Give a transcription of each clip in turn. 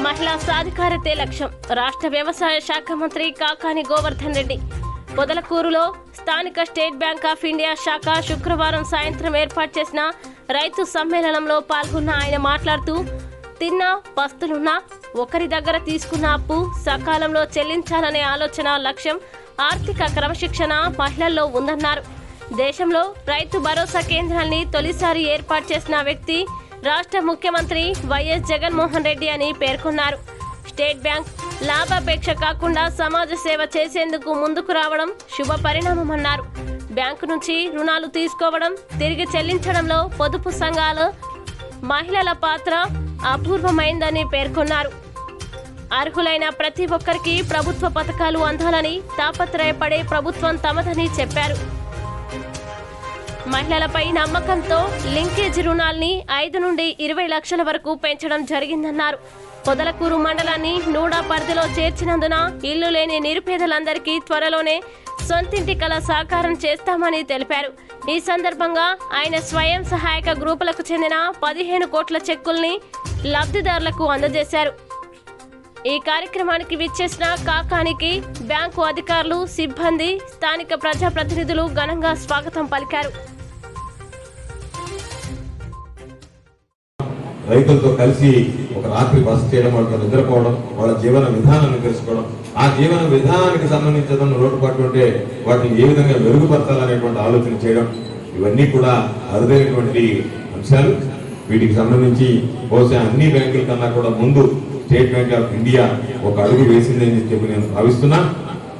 మహిళా సాధికారతే లక్ష్యం. రాష్ట్ర వ్యవసాయ శాఖ మంత్రి కాకాని గోవర్ధన్ రెడ్డి పొదలకూరులో స్థానిక స్టేట్ బ్యాంక్ ఆఫ్ ఇండియా శాఖ శుక్రవారం సాయంత్రం ఏర్పాటు చేసిన రైతు సమ్మేళనంలో పాల్గొన్న ఆయన మాట్లాడుతూ, తిన్నా పస్తులున్నా ఒకరి దగ్గర తీసుకున్న అప్పు సకాలంలో చెల్లించాలనే ఆలోచన లక్ష్యం ఆర్థిక క్రమశిక్షణ మహిళల్లో ఉందన్నారు. దేశంలో రైతు భరోసా కేంద్రాల్ని తొలిసారి ఏర్పాటు చేసిన వ్యక్తి రాష్ట్ర ముఖ్యమంత్రి వైఎస్ జగన్మోహన్ రెడ్డి అని పేర్కొన్నారు. స్టేట్ బ్యాంక్ లాభాపేక్ష కాకుండా సమాజ సేవ చేసేందుకు ముందుకు రావడం శుభ పరిణామమన్నారు. బ్యాంకు నుంచి రుణాలు తీసుకోవడం, తిరిగి చెల్లించడంలో పొదుపు సంఘాలు మహిళల పాత్ర అపూర్వమైందని పేర్కొన్నారు. అర్హులైన ప్రతి ఒక్కరికి ప్రభుత్వ పథకాలు అందాలని తాపత్రయపడే ప్రభుత్వం తమదని చెప్పారు. మహిళలపై నమ్మకంతో లింకేజ్ రుణాల్ని 5 నుండి 20 లక్షల వరకు పెంచడం జరిగిందన్నారు. పొదలకూరు మండలాన్ని నూడా పరిధిలో చేర్చినందున ఇల్లు లేని నిరుపేదలందరికీ త్వరలోనే సొంతింటి కల సాకారం చేస్తామని తెలిపారు. ఈ సందర్భంగా ఆయన స్వయం సహాయక గ్రూపులకు చెందిన 15 కోట్ల చెక్కుల్ని లబ్ధిదారులకు అందజేశారు. ఈ కార్యక్రమానికి విచ్చేసిన కాకానికి బ్యాంకు అధికారులు, సిబ్బంది, స్థానిక ప్రజాప్రతినిధులు ఘనంగా స్వాగతం పలికారు. రైతులతో కలిసి ఒక రాత్రి బస చేయడం, వాళ్ళతో నిద్రపోవడం, వాళ్ళ జీవన విధానాన్ని తెలుసుకోవడం, ఆ జీవన విధానానికి సంబంధించిన లోటుపాట్లు ఉంటే వాటిని ఏ విధంగా మెరుగుపరచాలనేటువంటి ఆలోచన చేయడం, ఇవన్నీ కూడా అరుదైనటువంటి అంశాలు. వీటికి సంబంధించి బహుశా అన్ని బ్యాంకుల కన్నా కూడా ముందు స్టేట్ బ్యాంక్ ఆఫ్ ఇండియా ఒక అడుగు వేసిందని చెప్పి నేను భావిస్తున్నా.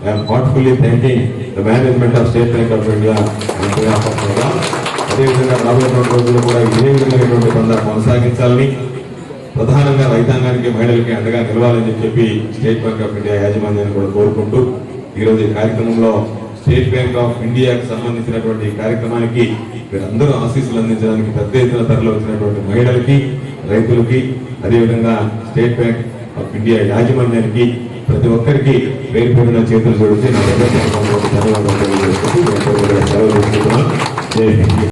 I'm heartfully thanking the management of State Bank of India. అదేవిధంగా రాబోయే రోజుల్లో కూడా ఇదే విధమైనటువంటి బంధాలు కొనసాగించాలని, ప్రధానంగా రైతాంగానికి, మహిళలకి అండగా నిలవాలని చెప్పి స్టేట్ బ్యాంక్ ఆఫ్ ఇండియా యాజమాన్యాన్ని కూడా కోరుకుంటూ ఈరోజు ఈ కార్యక్రమంలో స్టేట్ బ్యాంక్ ఆఫ్ ఇండియాకి సంబంధించినటువంటి కార్యక్రమానికి మీరందరూ ఆశీస్సులు అందించడానికి పెద్ద ఎత్తున తరలి వచ్చినటువంటి మహిళలకి, రైతులకి, అదేవిధంగా స్టేట్ బ్యాంక్ ఆఫ్ ఇండియా యాజమాన్యానికి ప్రతి ఒక్కరికి పేరు పేరున చేతులు జోడించి నా దగ్గర ధన్యవాదాలు తెలియజేసుకుంటూ సెలవు తీసుకుంటున్నాను. జై హింద్.